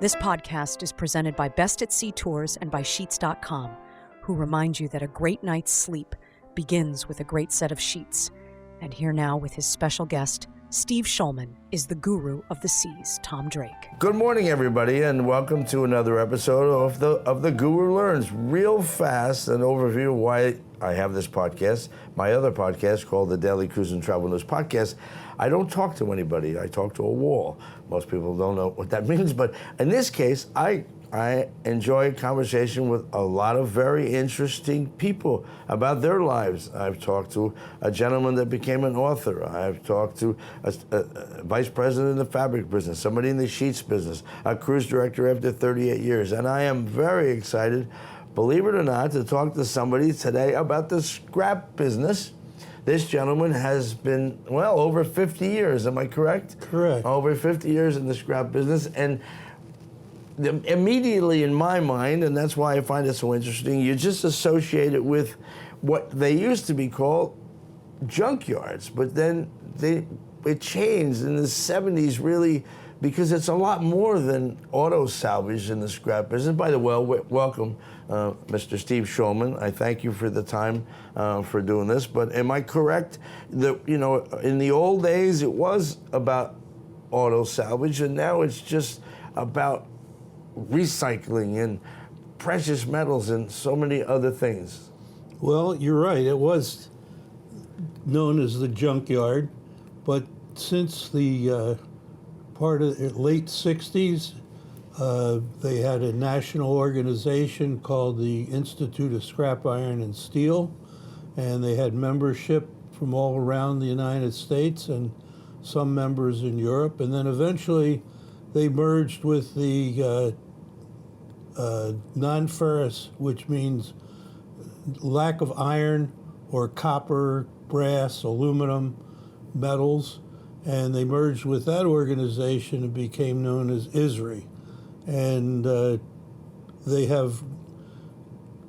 This podcast is presented by Best at Sea Tours and by Sheets.com, who remind you that a great night's sleep begins with a great set of sheets. And here now with his special guest, Steve Shulman, is the guru of the seas, Tom Drake. Good morning, everybody, and welcome to another episode of the Guru Learns. Real fast, an overview of why I have this podcast. My other podcast called the Daily Cruise and Travel News Podcast. I don't talk to anybody. I talk to a wall. Most people don't know what that means, but in this case, I enjoy a conversation with a lot of very interesting people about their lives. I've talked to a gentleman that became an author. I've talked to a vice president in the fabric business, somebody in the sheets business, a cruise director after 38 years. And I am very excited, believe it or not, to talk to somebody today about the scrap business. This gentleman has been, well, over 50 years, am I correct? Correct. Over 50 years in the scrap business. And immediately in my mind, and that's why I find it so interesting, you just associate it with what they used to be called junkyards, but then it changed in the 70s really, because it's a lot more than auto salvage in the scrap business. By the way, welcome, Mr. Steve Shulman. I thank you for the time for doing this, but am I correct that, you know, in the old days it was about auto salvage, and now it's just about recycling and precious metals and so many other things? Well, you're right. It was known as the junkyard, but since the part of the late 60s, they had a national organization called the Institute of Scrap Iron and Steel, and they had membership from all around the United States and some members in Europe, and then eventually they merged with the non-ferrous, which means lack of iron or copper, brass, aluminum, metals, and they merged with that organization and became known as ISRI. And they have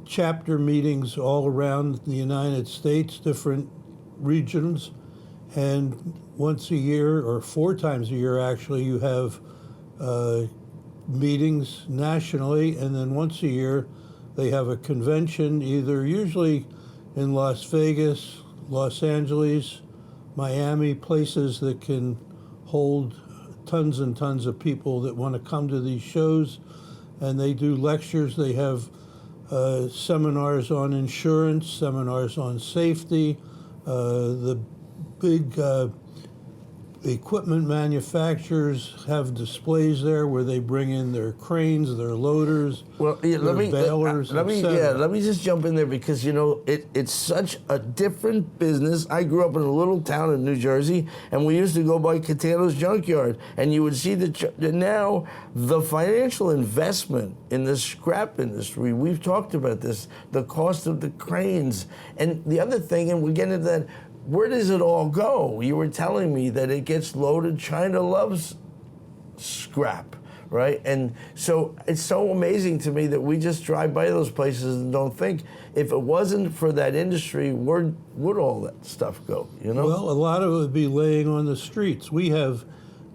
chapter meetings all around the United States, different regions, and once a year, or 4 times a year actually, you have meetings nationally, and then once a year they have a convention, usually in Las Vegas, Los Angeles, Miami, places that can hold tons and tons of people that want to come to these shows. And they do lectures. They have seminars on insurance, seminars on safety. The big equipment manufacturers have displays there where they bring in their cranes, their loaders, their balers, let me just jump in there, because, you know, it's such a different business. I grew up in a little town in New Jersey, and we used to go by Catano's junkyard, and you would see now the financial investment in the scrap industry. We've talked about this, the cost of the cranes, and the other thing, and we get into that, where does it all go? You were telling me that it gets loaded. China loves scrap, right? And so it's so amazing to me that we just drive by those places and don't think, if it wasn't for that industry, where would all that stuff go, you know? Well, a lot of it would be laying on the streets. We have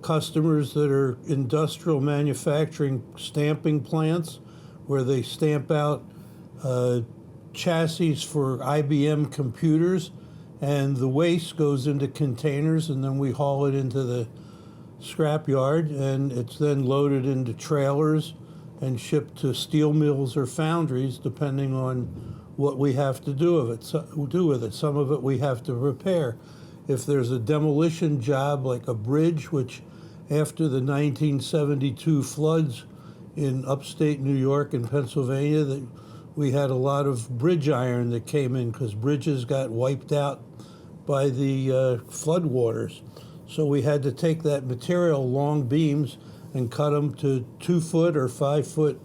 customers that are industrial manufacturing stamping plants where they stamp out chassis for IBM computers, and the waste goes into containers, and then we haul it into the scrap yard, and it's then loaded into trailers and shipped to steel mills or foundries, depending on what we have to do with it. Some of it we have to repair. If there's a demolition job like a bridge, which after the 1972 floods in upstate New York and Pennsylvania, we had a lot of bridge iron that came in because bridges got wiped out by the flood waters. So we had to take that material, long beams, and cut them to 2-foot or 5-foot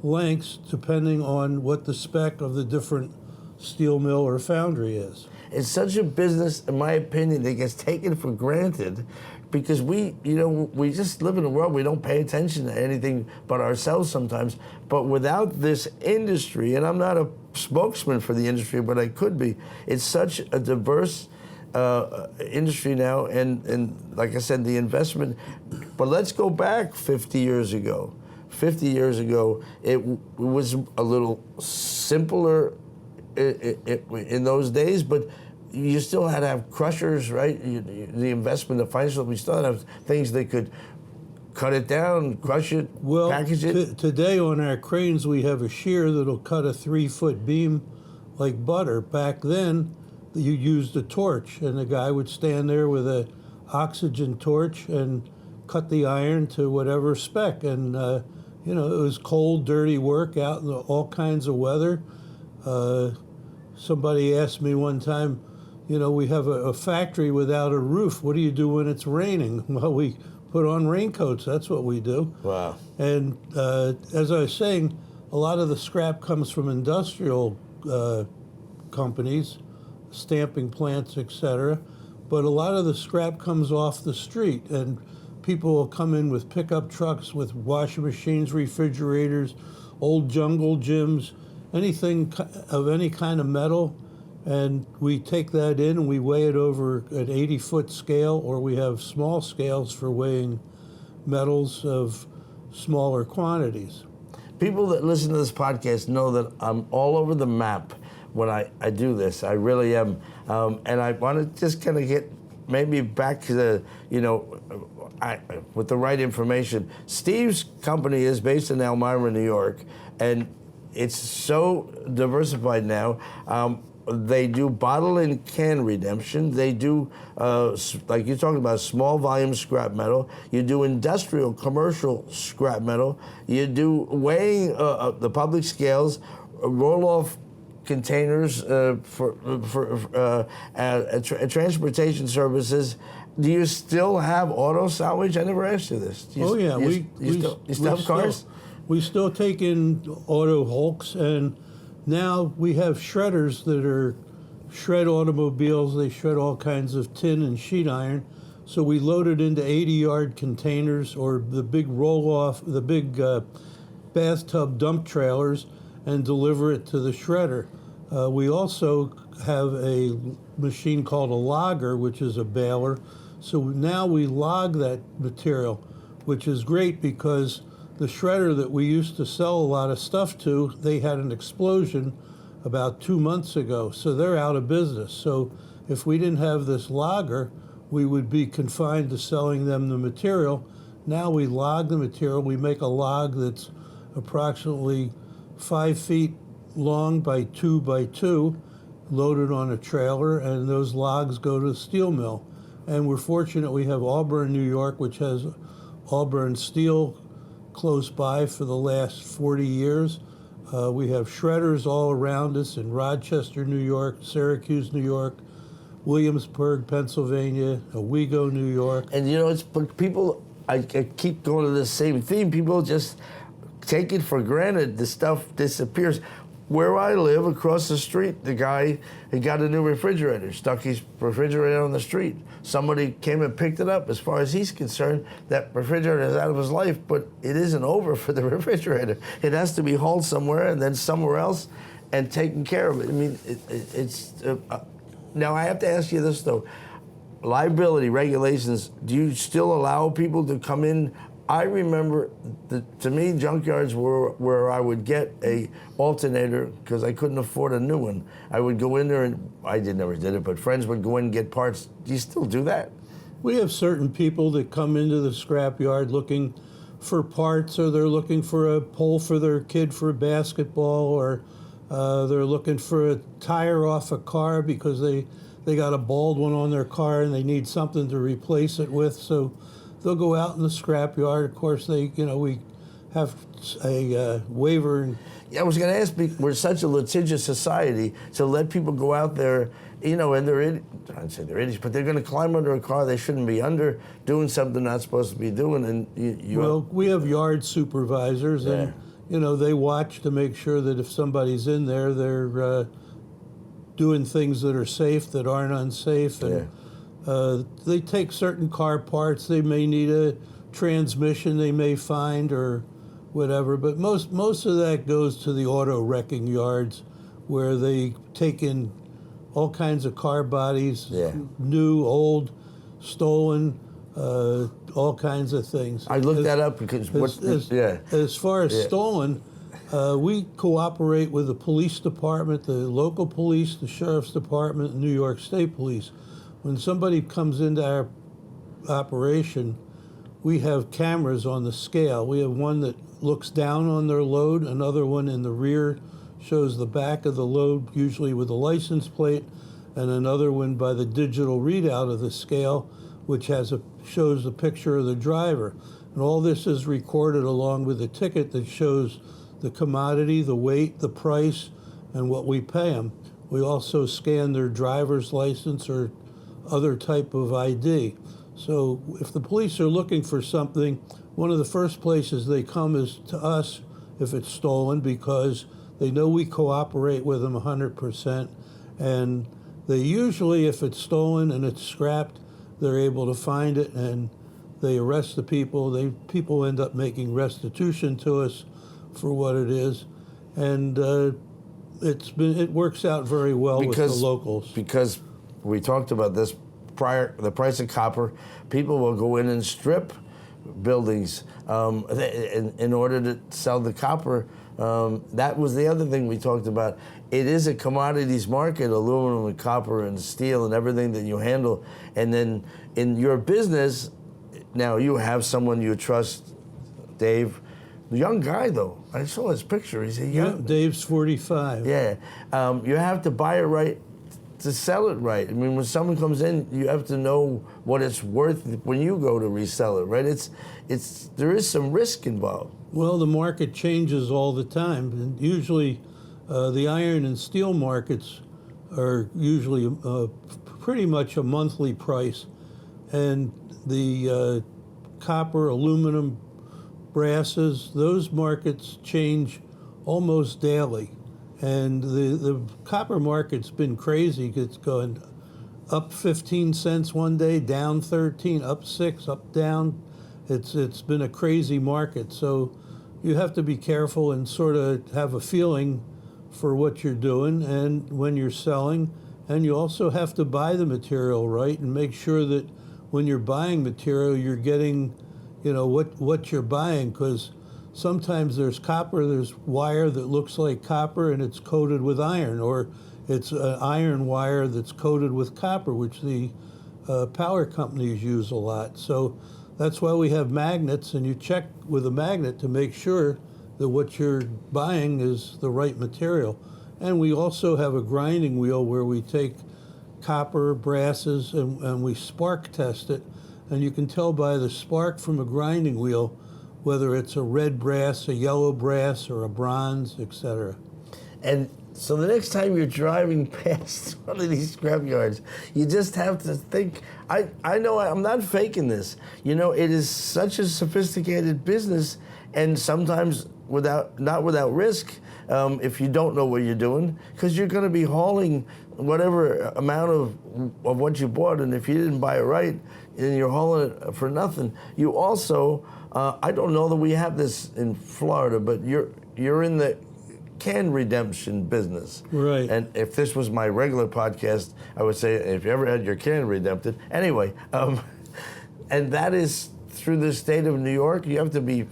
lengths, depending on what the spec of the different steel mill or foundry is. It's such a business, in my opinion, that gets taken for granted, because we just live in a world, we don't pay attention to anything but ourselves sometimes. But without this industry, and I'm not a spokesman for the industry, but I could be, it's such a diverse industry now, and like I said, the investment. But let's go back 50 years ago. 50 years ago, it was a little simpler in those days, but you still had to have crushers, right? The investment, the financial, we still had to have things that could cut it down, crush it, package it. Today on our cranes, we have a shear that'll cut a 3-foot beam like butter. Back then, you used a torch, and the guy would stand there with a oxygen torch and cut the iron to whatever spec. And it was cold, dirty work out in all kinds of weather. Somebody asked me one time, we have a factory without a roof. What do you do when it's raining? Well, we put on raincoats. That's what we do. Wow. And as I was saying, a lot of the scrap comes from industrial companies, stamping plants, etc. But a lot of the scrap comes off the street, and people will come in with pickup trucks with washing machines, refrigerators, old jungle gyms, anything of any kind of metal, and we take that in and we weigh it over an 80-foot scale, or we have small scales for weighing metals of smaller quantities. People that listen to this podcast know that I'm all over the map when I do this. I really am. And I want to just kind of get maybe back to the, with the right information. Steve's company is based in Elmira, New York, and it's so diversified now. They do bottle and can redemption. They do, like you're talking about, small volume scrap metal. You do industrial, commercial scrap metal. You do weighing the public scales, roll-off containers for transportation services. Do you still have auto salvage? I never asked you this. You still have cars? We still take in auto hulks, and now we have shredders that shred automobiles. They shred all kinds of tin and sheet iron. So we load it into 80-yard containers or the big roll-off, the big bathtub dump trailers, and deliver it to the shredder. We also have a machine called a logger, which is a baler. So now we log that material, which is great because the shredder that we used to sell a lot of stuff to, they had an explosion about 2 months ago, so they're out of business. So if we didn't have this logger, we would be confined to selling them the material. Now we log the material. We make a log that's approximately 5 feet long by 2 by 2, loaded on a trailer, and those logs go to the steel mill. And we're fortunate we have Auburn, New York, which has Auburn Steel close by for the last 40 years. We have shredders all around us in Rochester, New York, Syracuse, New York, Williamsburg, Pennsylvania, Owego, New York. And it's people, I keep going to the same theme. People just take it for granted. The stuff disappears. Where I live, across the street, the guy, he got a new refrigerator, stuck his refrigerator on the street. Somebody came and picked it up. As far as he's concerned, that refrigerator is out of his life, but it isn't over for the refrigerator. It has to be hauled somewhere and then somewhere else and taken care of. I mean, now I have to ask you this, though. Liability regulations, do you still allow people to come in? I remember, to me, junkyards were where I would get a alternator because I couldn't afford a new one. I would go in there, and never did it, but friends would go in and get parts. Do you still do that? We have certain people that come into the scrapyard looking for parts, or they're looking for a pole for their kid for basketball, or they're looking for a tire off a car because they got a bald one on their car and they need something to replace it with. So they'll go out in the scrapyard. Of course, we have a waiver. And I was going to ask, we're such a litigious society, to let people go out there, and I'd say they're idiots, but they're going to climb under a car they shouldn't be under, doing something they're not supposed to be doing. And well, we have yard supervisors, and they watch to make sure that if somebody's in there, they're doing things that are safe, that aren't unsafe, and they take certain car parts. They may need a transmission they may find or whatever, but most of that goes to the auto wrecking yards, where they take in all kinds of car bodies, new, old, stolen. all kinds of things. I looked that up because as far as stolen, we cooperate with the police department, the local police, the sheriff's department, and New York State Police. When somebody comes into our operation, we have cameras on the scale. We have one that looks down on their load, another one in the rear shows the back of the load, usually with a license plate, and another one by the digital readout of the scale, which shows a picture of the driver. And all this is recorded along with a ticket that shows the commodity, the weight, the price, and what we pay them. We also scan their driver's license or other type of ID. So if the police are looking for something, one of the first places they come is to us if it's stolen, because they know we cooperate with them 100%. And they usually, if it's stolen and it's scrapped, they're able to find it and they arrest the people. People end up making restitution to us for what it is. And it works out very well with the locals. Because we talked about this prior, the price of copper, people will go in and strip buildings in order to sell the copper. That was the other thing we talked about. It is a commodities market, aluminum and copper and steel and everything that you handle. And then in your business, now you have someone you trust, Dave. The young guy, though. I saw his picture. He's a young... Dave's 45. Yeah. You have to buy it right to sell it right. I mean, when someone comes in, you have to know what it's worth when you go to resell it, right? There is some risk involved. Well, the market changes all the time. And usually, the iron and steel markets are usually pretty much a monthly price. And the copper, aluminum, brasses, those markets change almost daily. And the copper market's been crazy. It's going up 15 cents one day, down 13, up 6, up, down. It's been a crazy market. So you have to be careful and sort of have a feeling for what you're doing and when you're selling. And you also have to buy the material right and make sure that when you're buying material, you're getting, what you're buying, because sometimes there's copper, there's wire that looks like copper and it's coated with iron, or it's an iron wire that's coated with copper, which the power companies use a lot. So that's why we have magnets, and you check with a magnet to make sure that what you're buying is the right material. And we also have a grinding wheel where we take copper, brasses, and we spark test it. And you can tell by the spark from a grinding wheel whether it's a red brass, a yellow brass, or a bronze, etc. And so the next time you're driving past one of these scrapyards, you just have to think, I know I'm not faking this. It is such a sophisticated business, and sometimes not without risk, if you don't know what you're doing, because you're going to be hauling whatever amount of what you bought, and if you didn't buy it right, and you're hauling it for nothing. You also, I don't know that we have this in Florida, but you're in the can redemption business. Right. And if this was my regular podcast, I would say, if you ever had your can redempted. Anyway, and that is through the state of New York. You have to be...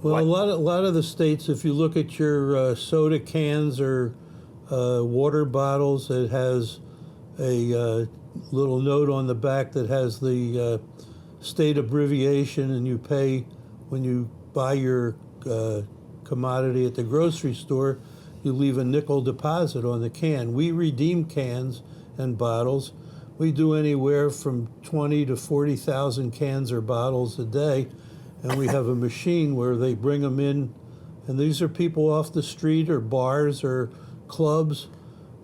Well, a lot of the states, if you look at your soda cans or water bottles, it has a little note on the back that has the state abbreviation, and you pay when you buy your commodity at the grocery store, you leave a nickel deposit on the can. We redeem cans and bottles. We do anywhere from 20 to 40,000 cans or bottles a day. And we have a machine where they bring them in, and these are people off the street or bars or clubs.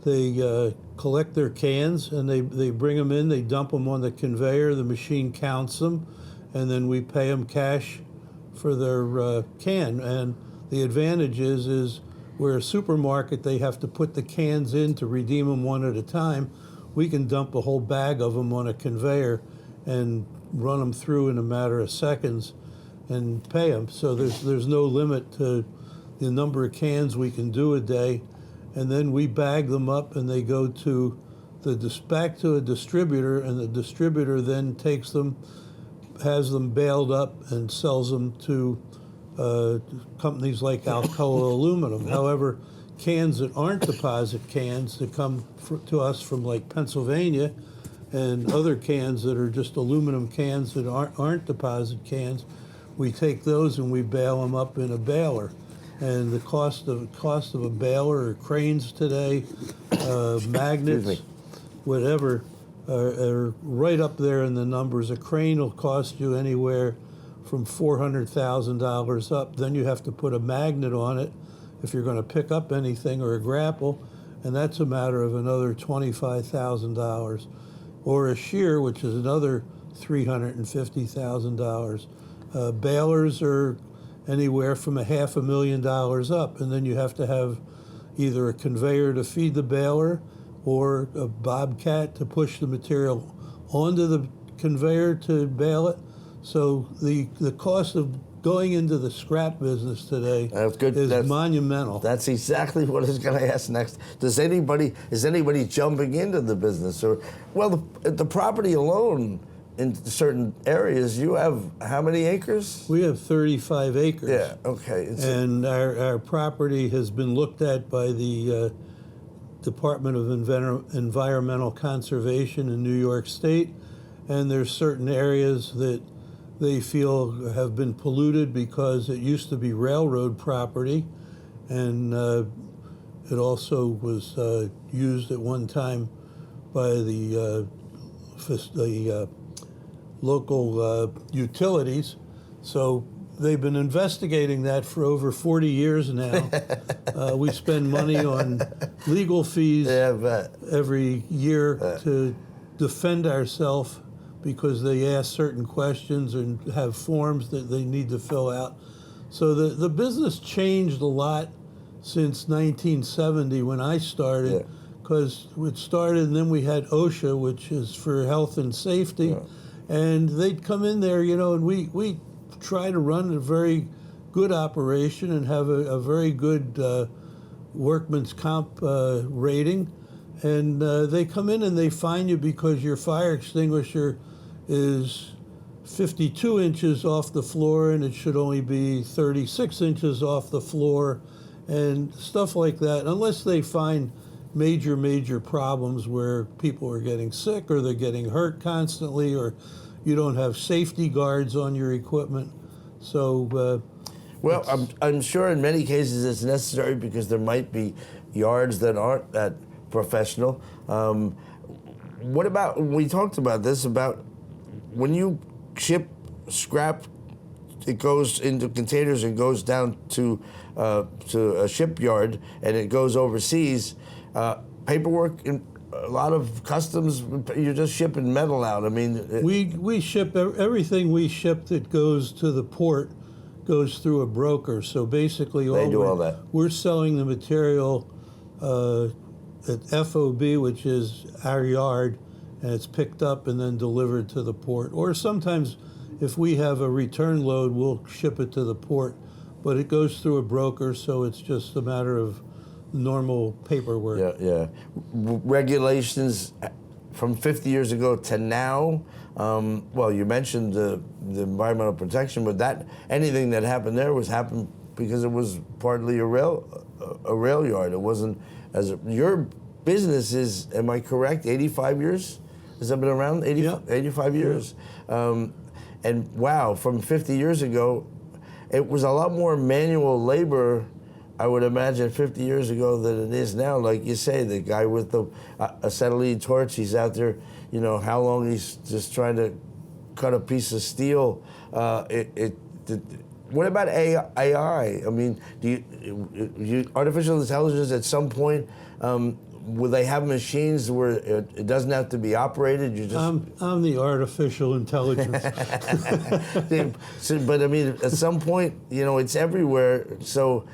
They collect their cans and they bring them in, they dump them on the conveyor, the machine counts them, and then we pay them cash for their can. And the advantage is where a supermarket, they have to put the cans in to redeem them one at a time. We can dump a whole bag of them on a conveyor and run them through in a matter of seconds and pay them. So there's no limit to the number of cans we can do a day. And then we bag them up and they go to back to a distributor, and the distributor then takes them has them baled up and sells them to companies like Alcoa Aluminum. However, cans that aren't deposit cans that come to us from like Pennsylvania, and other cans that are just aluminum cans that aren't deposit cans, we take those and we bale them up in a baler. And the cost of a baler, or cranes today, magnets, whatever, are right up there in the numbers. A crane will cost you anywhere from $400,000 up. Then you have to put a magnet on it if you're going to pick up anything, or a grapple, and that's a matter of another $25,000. Or a shear, which is another $350,000. Balers are anywhere from $500,000 up, and then you have to have either a conveyor to feed the baler or a bobcat to push the material onto the conveyor to bale it. So the cost of going into the scrap business today is monumental. That's exactly what I was going to ask next. Is anybody jumping into the business? Or, well, the property alone in certain areas, you have how many acres? We have 35 acres. Yeah, okay. And our property has been looked at by the Department of Environmental Conservation in New York State, and there's certain areas that they feel have been polluted because it used to be railroad property, and it also was used at one time by the local utilities. So they've been investigating that for over 40 years now. We spend money on legal fees every year to defend ourselves, because they ask certain questions and have forms that they need to fill out. So the business changed a lot since 1970 when I started, because it started, and then we had OSHA, which is for health and safety, and they'd come in there, and we try to run a very good operation and have a very good workman's comp rating, and they come in and they fine you because your fire extinguisher is 52 inches off the floor and it should only be 36 inches off the floor, and stuff like that, unless they find major problems where people are getting sick or they're getting hurt constantly, or you don't have safety guards on your equipment. So well, I'm sure in many cases it's necessary because there might be yards that aren't that professional. What about, we talked about this, about when you ship scrap, it goes into containers and goes down to a shipyard and it goes overseas. Paperwork, in a lot of customs, you're just shipping metal out. I mean, we ship everything we ship that goes to the port goes through a broker. So basically, they do all that. We're selling the material at FOB, which is our yard, and it's picked up and then delivered to the port. Or sometimes, if we have a return load, we'll ship it to the port, but it goes through a broker, so it's just a matter of normal paperwork. Yeah. Regulations from 50 years ago to now. Well, you mentioned the environmental protection, but anything that happened there happened because it was partly a rail yard. It wasn't your business is. Am I correct? 85 years. Has that been around? 85 years. And wow, from 50 years ago, it was a lot more manual labor, I would imagine, 50 years ago than it is now. Like you say, the guy with the acetylene torch, he's out there, how long he's just trying to cut a piece of steel. What about AI? I mean, artificial intelligence at some point, will they have machines where it doesn't have to be operated? I'm the artificial intelligence. But I mean, at some point, it's everywhere. So,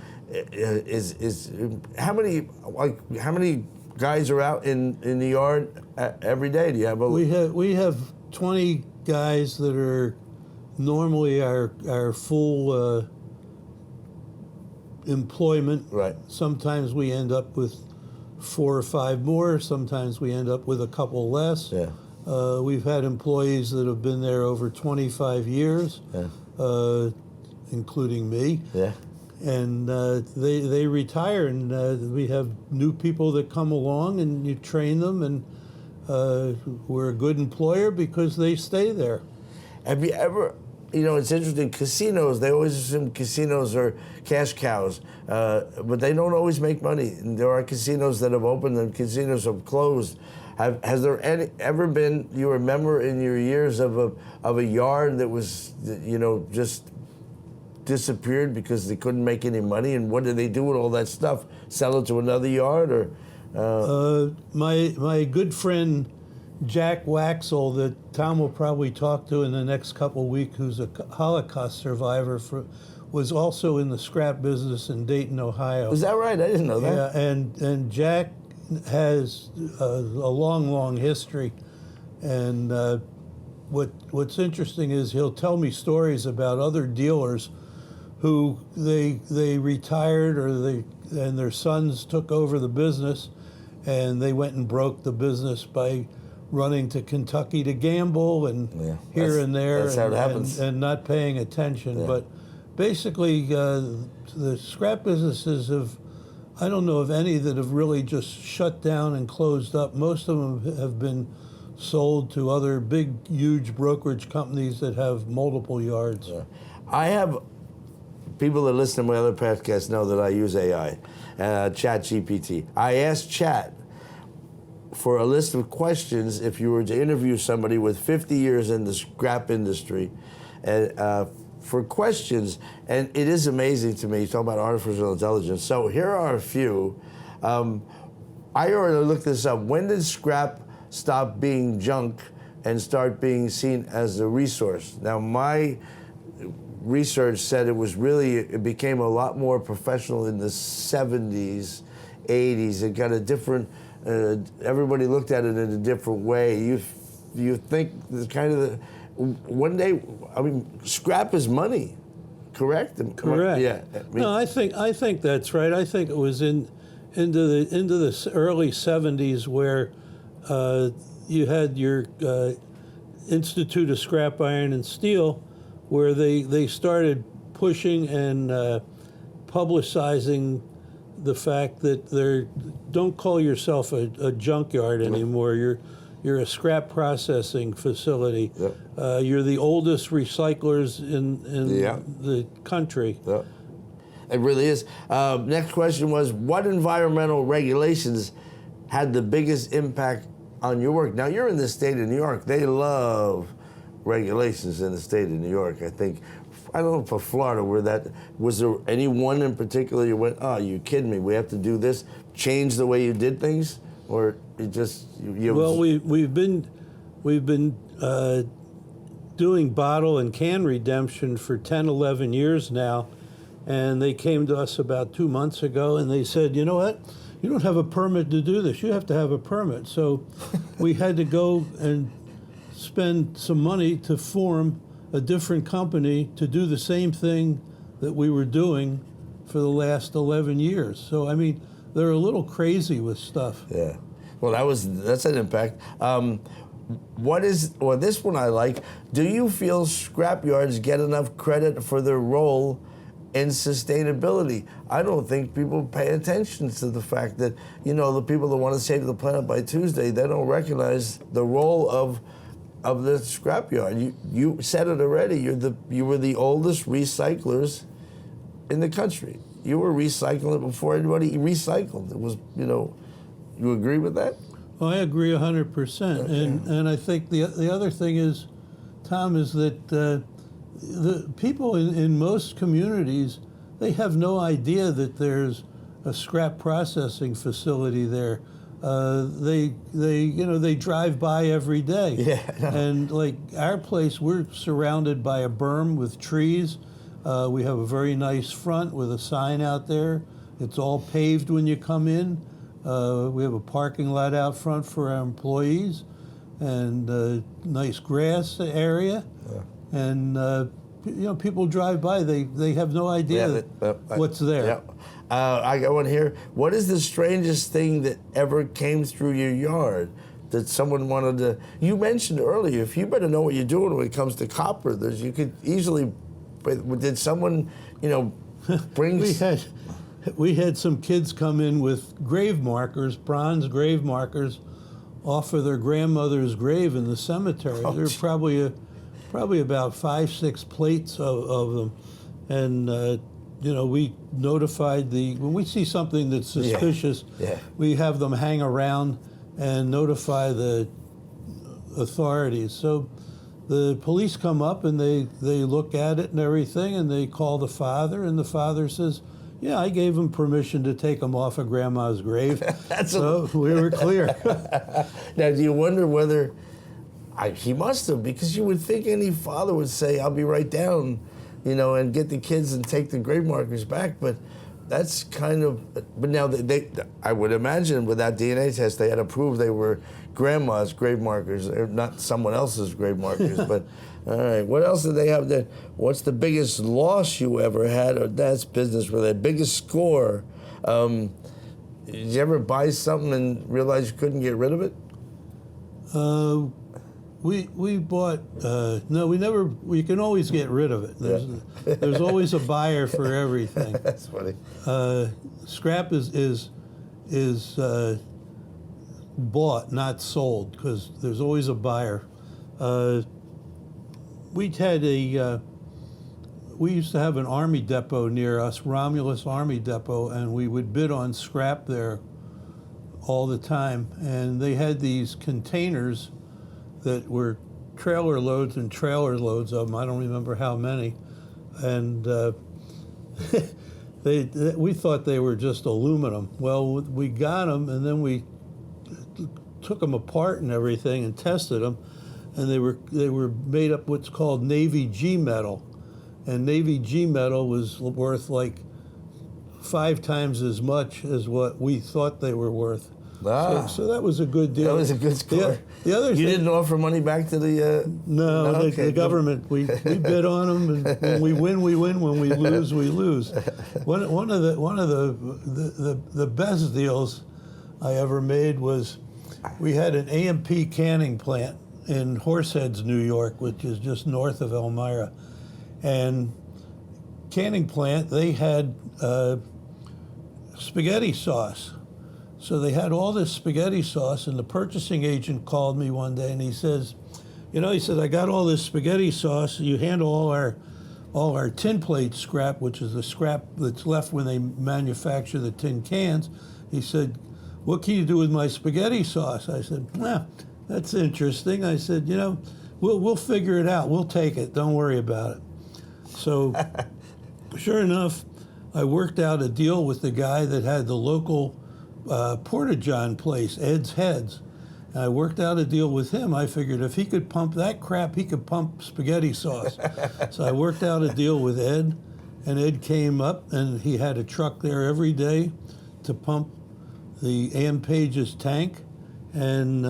how many guys are out in the yard every day? Do you have We have 20 guys that are normally our full employment. Right. Sometimes we end up with 4 or 5 more. Sometimes we end up with a couple less. Yeah. We've had employees that have been there over 25 years, including me. Yeah. And they retire, and we have new people that come along, and you train them, and we're a good employer because they stay there. Have you ever, it's interesting, casinos, they always assume casinos are cash cows, but they don't always make money. And there are casinos that have opened and casinos have closed. Has there ever been, you remember in your years of a yard that was, just disappeared because they couldn't make any money? And what did they do with all that stuff? Sell it to another yard, or? My good friend Jack Waxel, that Tom will probably talk to in the next couple of weeks, who's a Holocaust survivor, was also in the scrap business in Dayton, Ohio. Is that right? I didn't know that. Yeah, and Jack has a long, long history. And what's interesting is he'll tell me stories about other dealers who they retired, or and their sons took over the business, and they went and broke the business by running to Kentucky to gamble and here and there, that's how it happens. And not paying attention. Yeah. But basically, the scrap businesses I don't know of any that have really just shut down and closed up. Most of them have been sold to other big, huge brokerage companies that have multiple yards. Yeah. I have people that listen to my other podcasts know that I use AI, Chat GPT. I asked Chat for a list of questions if you were to interview somebody with 50 years in the scrap industry, and for questions, and it is amazing to me. You talk about artificial intelligence. So here are a few. I already looked this up. When did scrap stop being junk and start being seen as a resource? Now, my research said it became a lot more professional in the 70s, 80s. It got a different, everybody looked at it in a different way. You think one day, scrap is money, correct? Correct. Yeah. No, I think that's right. I think it was into the early 70s where you had your Institute of Scrap Iron and Steel, where they started pushing and publicizing the fact that don't call yourself a junkyard anymore. You're a scrap processing facility. Yep. You're the oldest recyclers in the country. Yep. It really is. Next question was, what environmental regulations had the biggest impact on your work? Now, you're in the state of New York. They love regulations in the state of New York. I don't know for Florida, was there any one in particular you went, oh, you kidding me, we have to do this, change the way you did things? Or it just, Well, we've been doing bottle and can redemption for 10, 11 years now, and they came to us about 2 months ago, and they said, you know what, you don't have a permit to do this, you have to have a permit. So we had to go and spend some money to form a different company to do the same thing that we were doing for the last 11 years. So, they're a little crazy with stuff. Yeah. Well, that's an impact. This one I like. Do you feel scrapyards get enough credit for their role in sustainability? I don't think people pay attention to the fact that, the people that want to save the planet by Tuesday, they don't recognize the role of the scrapyard. You said it already. You were the oldest recyclers in the country. You were recycling before anybody recycled. It was, you agree with that? Well, I agree 100%. Okay. And I think the other thing is, Tom, is that the people in most communities, they have no idea that there's a scrap processing facility there. They drive by every day. Yeah. And like our place, we're surrounded by a berm with trees. We have a very nice front with a sign out there. It's all paved when you come in. We have a parking lot out front for our employees, and nice grass area. Yeah. And people drive by. They have no idea what's there. Yeah. I got one here. What is the strangest thing that ever came through your yard? that someone wanted to? You mentioned earlier, if you better know what you're doing when it comes to copper, you could easily. Did someone, bring? We had some kids come in with grave markers, bronze grave markers, off of their grandmother's grave in the cemetery. Oh, There were probably about 5-6 plates of them, and we notified when we see something that's suspicious, we have them hang around and notify the authorities. So the police come up and they look at it and everything, and they call the father, and the father says, "Yeah, I gave him permission to take them off of Grandma's grave." So we were clear. Now, do you wonder whether he must have, because you would think any father would say, "I'll be right down," and get the kids and take the grave markers back. But that's kind of. But now I would imagine with that DNA test, they had to prove they were Grandma's grave markers, or not someone else's grave markers. But all right, what else did they have there? What's the biggest loss you ever had? Or that's business with it. Biggest score. Did you ever buy something and realize you couldn't get rid of it? We bought no, we never. We can always get rid of it. There's always a buyer for everything. That's funny. Scrap is bought, not sold, because there's always a buyer. We used to have an army depot near us, Romulus Army Depot, and we would bid on scrap there all the time. And they had these containers that were trailer loads and trailer loads of them. I don't remember how many. And we thought they were just aluminum. Well, we got them, and then we took them apart and everything and tested them, and they were made up what's called Navy G metal, and Navy G metal was worth like 5 times as much as what we thought they were worth. So that was a good deal. That was a good score. The other you didn't offer money back to the. No, the government. We bid on them, and when we win, we win. When we lose, we lose. One of the best deals I ever made was we had an AMP canning plant in Horseheads, New York, which is just north of Elmira, and canning plant, they had spaghetti sauce. So they had all this spaghetti sauce, and the purchasing agent called me one day, and he says, I got all this spaghetti sauce. You handle all our tin plate scrap, which is the scrap that's left when they manufacture the tin cans. He said, "What can you do with my spaghetti sauce?" I said, "That's interesting." I said, we'll figure it out. We'll take it. Don't worry about it. So sure enough, I worked out a deal with the guy that had the local Porta-John place, Ed's Heads. And I worked out a deal with him. I figured if he could pump that crap, he could pump spaghetti sauce. So I worked out a deal with Ed, and Ed came up, and he had a truck there every day to pump the Ann Page's tank, and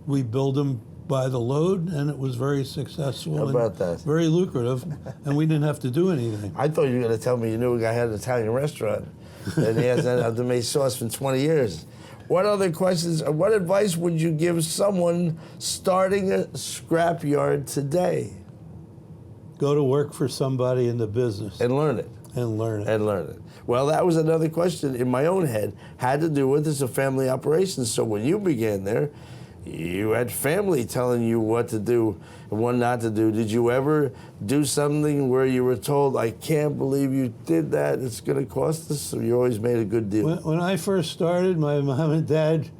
we billed him by the load, and it was very successful. How about that? Very lucrative, and we didn't have to do anything. I thought you were going to tell me you knew a guy had an Italian restaurant, and he hasn't made sauce for 20 years. What other questions? What advice would you give someone starting a scrapyard today? Go to work for somebody in the business. And learn it. And learn it. Well, that was another question in my own head. Had to do with it's a family operation. So when you began there, you had family telling you what to do and what not to do. Did you ever do something where you were told, "I can't believe you did that, it's going to cost us"? So you always made a good deal? When I first started, my mom and dad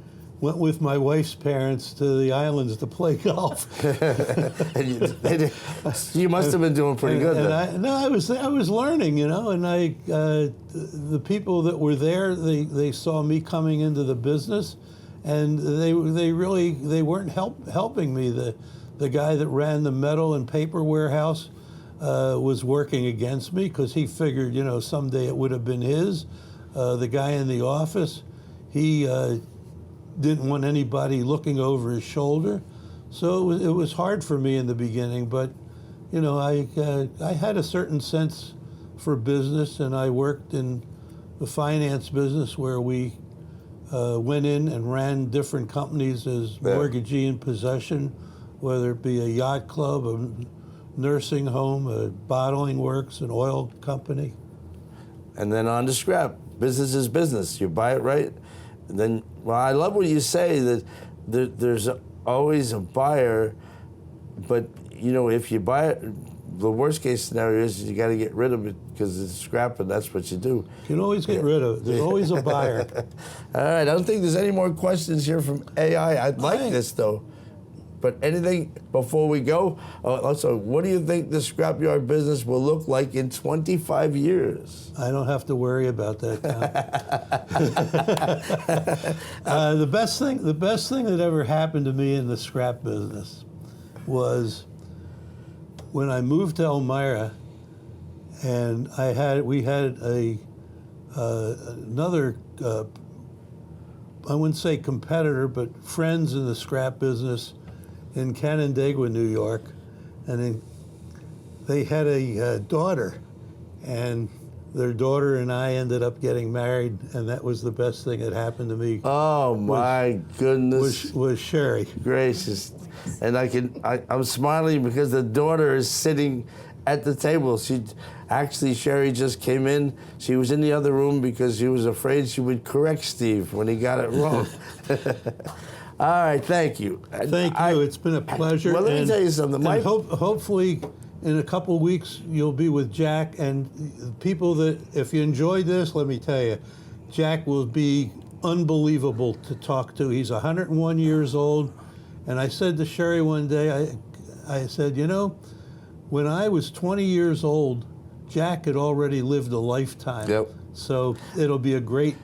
went with my wife's parents to the islands to play golf. You must have been doing pretty good then. I was learning, and the people that were there, they saw me coming into the business, and they weren't helping me. The guy that ran the metal and paper warehouse was working against me because he figured, someday it would have been his. The guy in the office, he didn't want anybody looking over his shoulder, so it was hard for me in the beginning. But I had a certain sense for business, and I worked in the finance business where we went in and ran different companies as mortgagee in possession, whether it be a yacht club, a nursing home, a bottling works, an oil company. And then on to scrap. Business is business. You buy it right. And then, well, I love what you say that there's always a buyer, but you know, if you buy it, the worst case scenario is you got to get rid of it because it's scrap, and that's what you do. You can always get rid of it. There's always a buyer. All right, I don't think there's any more questions here from AI. I'd like this though. But anything before we go? Also, what do you think the scrapyard business will look like in 25 years? I don't have to worry about that now. The best thing that ever happened to me in the scrap business was when I moved to Elmira, and we had another I wouldn't say competitor, but friends in the scrap business in Canandaigua, New York, and they had a daughter, and their daughter and I ended up getting married, and that was the best thing that happened to me. Oh my goodness! Was Sherry. Gracious, and I'm smiling because the daughter is sitting at the table. Sherry just came in. She was in the other room because she was afraid she would correct Steve when he got it wrong. All right, thank you. Thank you. It's been a pleasure. Well, let me tell you something. Hopefully, in a couple of weeks, you'll be with Jack. And people that, if you enjoyed this, let me tell you, Jack will be unbelievable to talk to. He's 101 years old. And I said to Sherry one day, I said, you know, when I was 20 years old, Jack had already lived a lifetime. Yep. So it'll be a great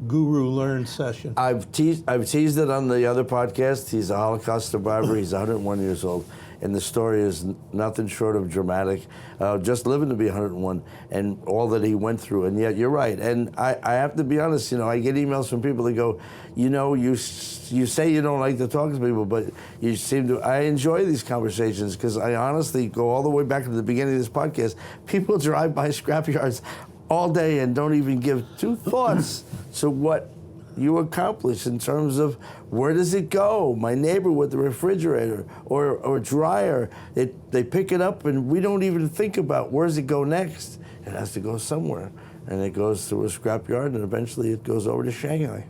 Guru Learn session. I've teased it on the other podcast. He's a Holocaust survivor. He's 101 years old. And the story is nothing short of dramatic. Just living to be 101 and all that he went through. And yet, you're right. And I have to be honest, you know, I get emails from people that go, you know, you say you don't like to talk to people, but you seem to. I enjoy these conversations because I honestly go all the way back to the beginning of this podcast. People drive by scrapyards all day and don't even give two thoughts to what you accomplish in terms of where does it go? My neighbor with the refrigerator or dryer, they pick it up and we don't even think about where does it go next. It has to go somewhere. And it goes through a scrapyard and eventually it goes over to Shanghai.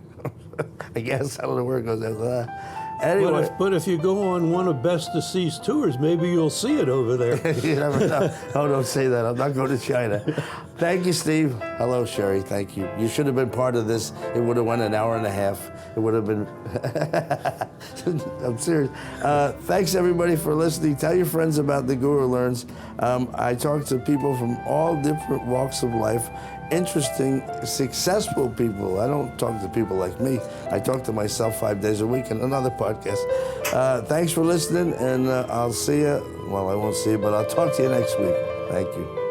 I guess, I don't know where it goes after that. Anyway. But if you go on one of Best Deceased tours, maybe you'll see it over there. You never know. Oh, don't say that. I'm not going to China. Thank you, Steve. Hello, Sherry. Thank you. You should have been part of this. It would have went an hour and a half. It would have been... I'm serious. Thanks, everybody, for listening. Tell your friends about The Guru Learns. I talk to people from all different walks of life. Interesting, successful people. I don't talk to people like me. I talk to myself 5 days a week in another podcast. Thanks for listening, and I'll see you. Well, I won't see you, but I'll talk to you next week. Thank you.